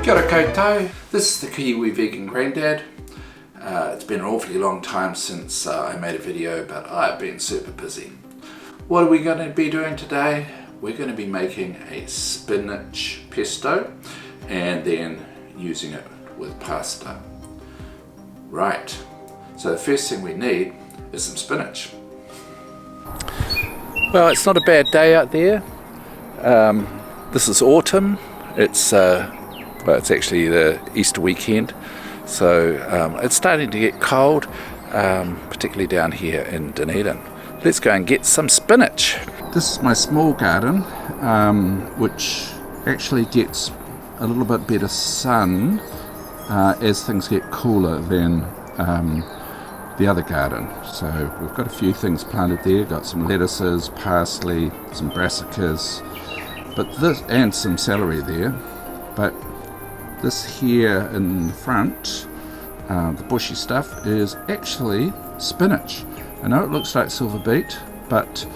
Kia ora koutou, this is the Kiwi Vegan Grandad. It's been an awfully long time since I made a video, but I've been super busy. What are we going to be doing today? We're going to be making a spinach pesto and then using it with pasta. Right, so the first thing we need is some spinach. Well, it's not a bad day out there. This is autumn. It's actually the Easter weekend, so it's starting to get cold, particularly down here in Dunedin. Let's go and get some spinach. This is my small garden, which actually gets a little bit better sun as things get cooler than the other garden. So we've got a few things planted there, got some lettuces, parsley, some brassicas, and some celery there. But this here in the front, the bushy stuff, is actually spinach. I know it looks like silver beet, but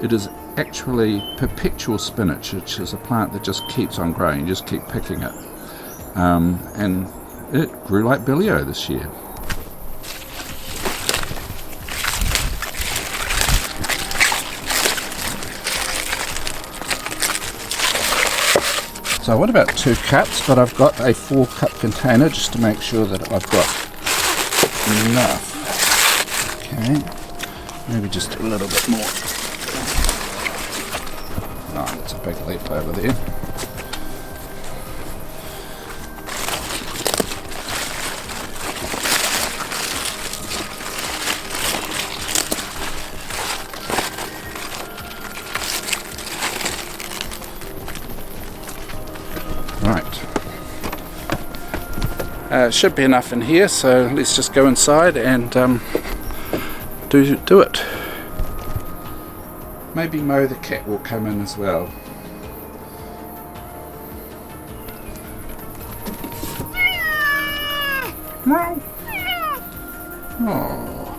it is actually perpetual spinach, which is a plant that just keeps on growing. You just keep picking it. And it grew like Billy-O this year. So I want about 2 cups, but I've got a 4-cup container just to make sure that I've got enough. Okay, maybe just a little bit more. Oh, that's a big leap over there. Should be enough in here, so let's just go inside and do it. Maybe Mo the cat will come in as well. Oh,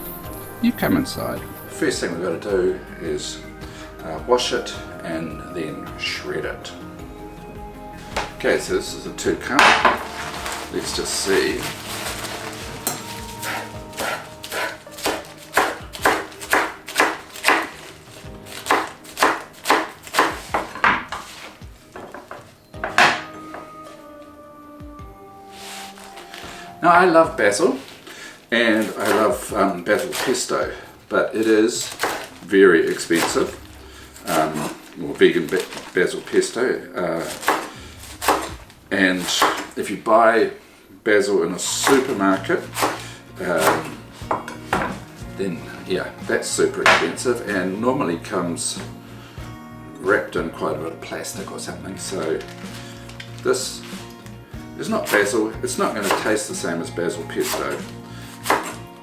you come inside. First thing we've got to do is wash it and then shred it. Okay, so this is a 2-cup. Let's just see. Now I love basil and I love basil pesto, but it is very expensive. Vegan basil pesto. And if you buy basil in a supermarket, then yeah, that's super expensive and normally comes wrapped in quite a bit of plastic or something. So this is not basil. It's not going to taste the same as basil pesto,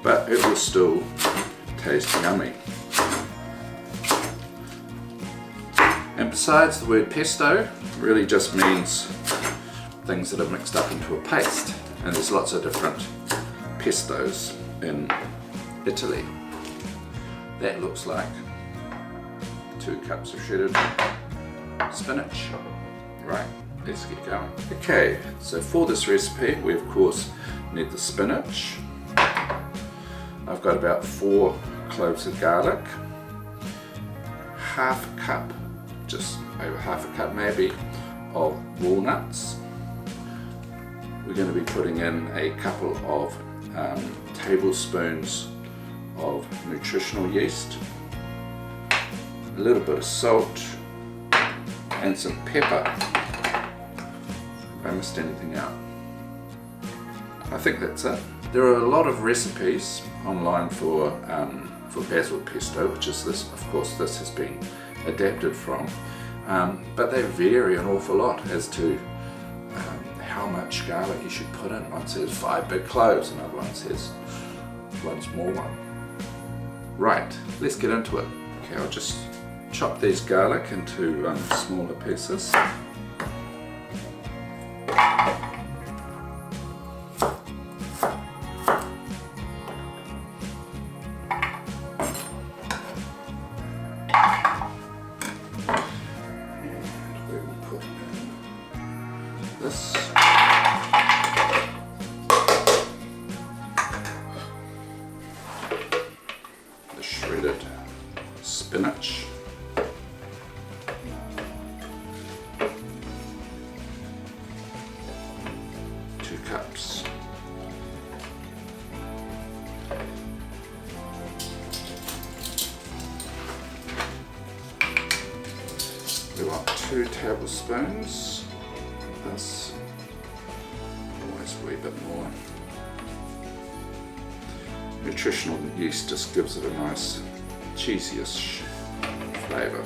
but it will still taste yummy. And besides, the word pesto really just means things that are mixed up into a paste, and there's lots of different pestos in Italy. That looks like 2 cups of shredded spinach. Right, let's get going. Okay, so for this recipe we of course need the spinach. I've got about 4 cloves of garlic, half a cup, just over half a cup maybe, of walnuts. We're going to be putting in a couple of tablespoons of nutritional yeast, a little bit of salt, and some pepper. If I missed anything out, I think that's it. There are a lot of recipes online for basil pesto, which is this. Of course, this has been adapted from, but they vary an awful lot as to how much garlic you should put in. One says 5 big cloves, another one says 1 small one. Right, let's get into it. Okay, I'll just chop these garlic into smaller pieces. this. We want 2 tablespoons of this, always a wee bit more. Nutritional yeast just gives it a nice cheesy-ish flavour.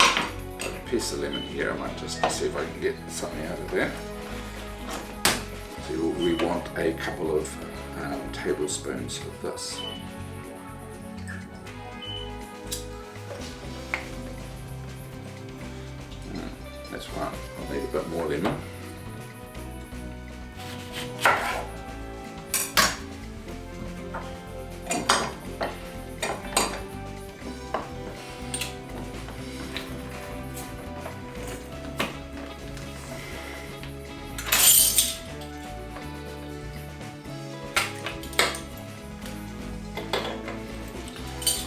A piece of lemon here, I might just see if I can get something out of that. So we want a couple of tablespoons of this. That's right, I'll need a bit more lemon.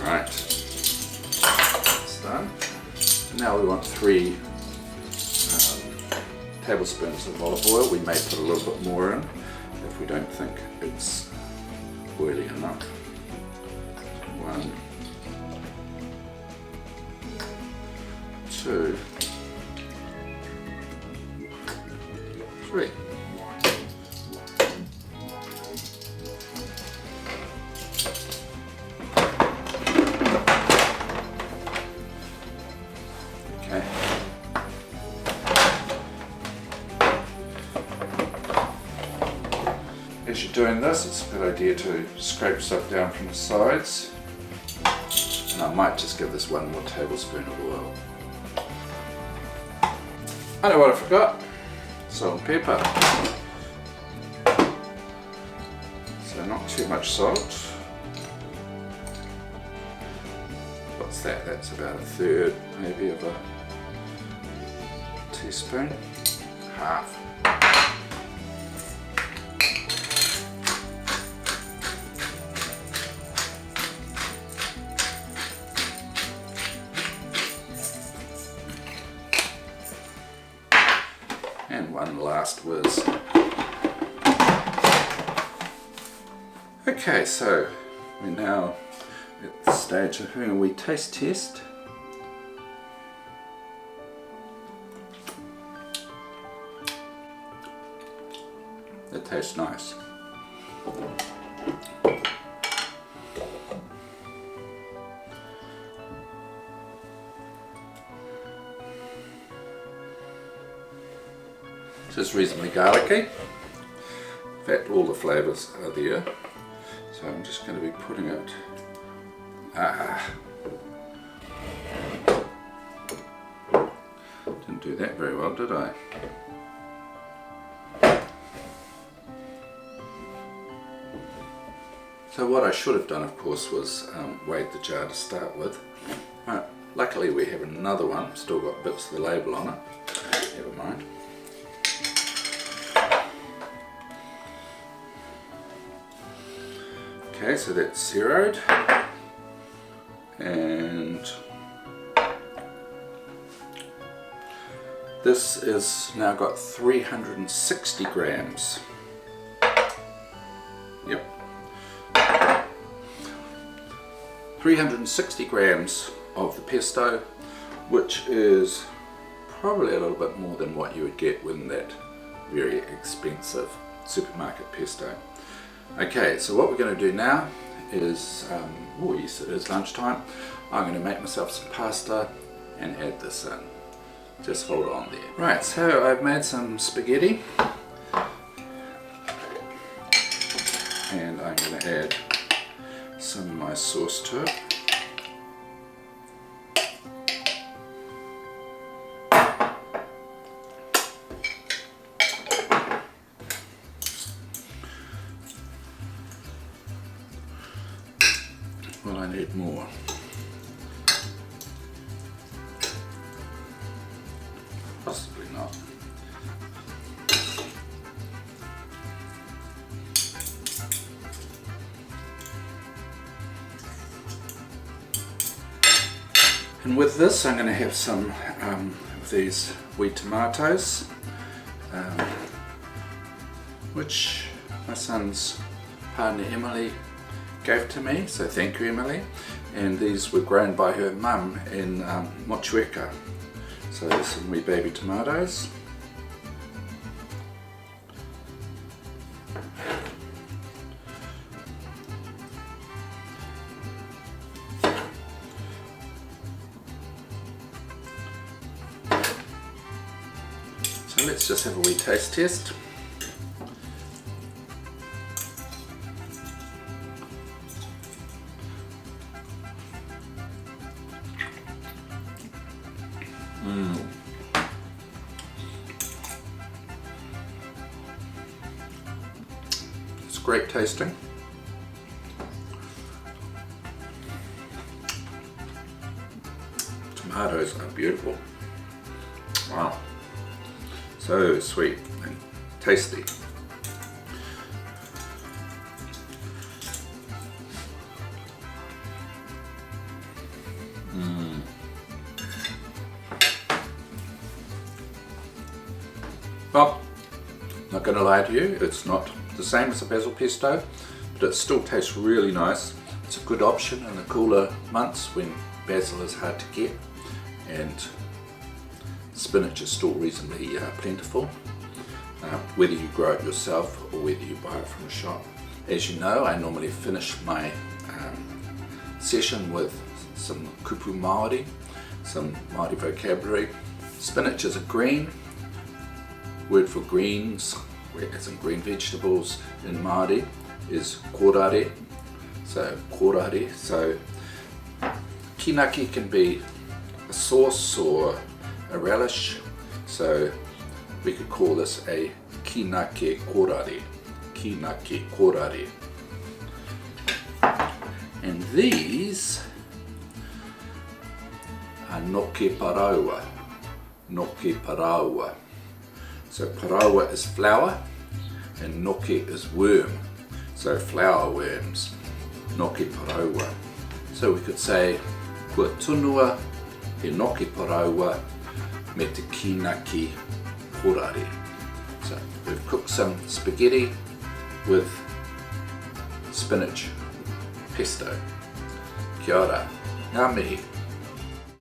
Right, it's done. Now we want 3 tablespoons of olive oil. We may put a little bit more in if we don't think it's oily enough. 1, 2, 3. Okay. As you're doing this, it's a good idea to scrape stuff down from the sides, and I might just give this 1 more tablespoon of oil. I know what I forgot, salt and pepper. So not too much salt. What's that? That's about 1/3 maybe of a teaspoon, half. And 1 last whiz. Okay, so we're now at the stage of doing a wee taste test. It tastes nice. Just reasonably garlicky. In fact, all the flavours are there. So I'm just going to be putting it. Didn't do that very well, did I? So what I should have done, of course, was weighed the jar to start with. Luckily we have another one, still got bits of the label on it. Never mind. Okay, so that's zeroed, and this is now got 360 grams. Yep. 360 grams of the pesto, which is probably a little bit more than what you would get with that very expensive supermarket pesto. Okay, so what we're going to do now is, oh yes, it is lunchtime. I'm going to make myself some pasta and add this in. Just hold on there. Right, so I've made some spaghetti, and I'm going to add some of my sauce to it. Well, I need more. Possibly not. And with this, I'm going to have some of these wee tomatoes, which my son's partner Emily gave to me, so thank you, Emily. And these were grown by her mum in Motueka, So there's some wee baby tomatoes. So let's just have a wee taste test. It's great tasting. Tomatoes are beautiful. Wow. So sweet and tasty. Well, not going to lie to you, it's not the same as the basil pesto, but it still tastes really nice. It's a good option in the cooler months when basil is hard to get and spinach is still reasonably plentiful, whether you grow it yourself or whether you buy it from a shop. As you know, I normally finish my session with some kupu Māori, some Māori vocabulary. Spinach is a green. Word for greens, as in green vegetables in Māori, is korare. So korare. So kinaki can be a sauce or a relish. So we could call this a kinake korare. Kinake korare. And these are noke paraua. Noke paraua. So paraua is flour and noke is worm. So flour worms. Noke paraua. So we could say kua tunua he noke paraua me te kinaki korare. So we've cooked some spaghetti with spinach pesto. Kia ora. Ngā mihi.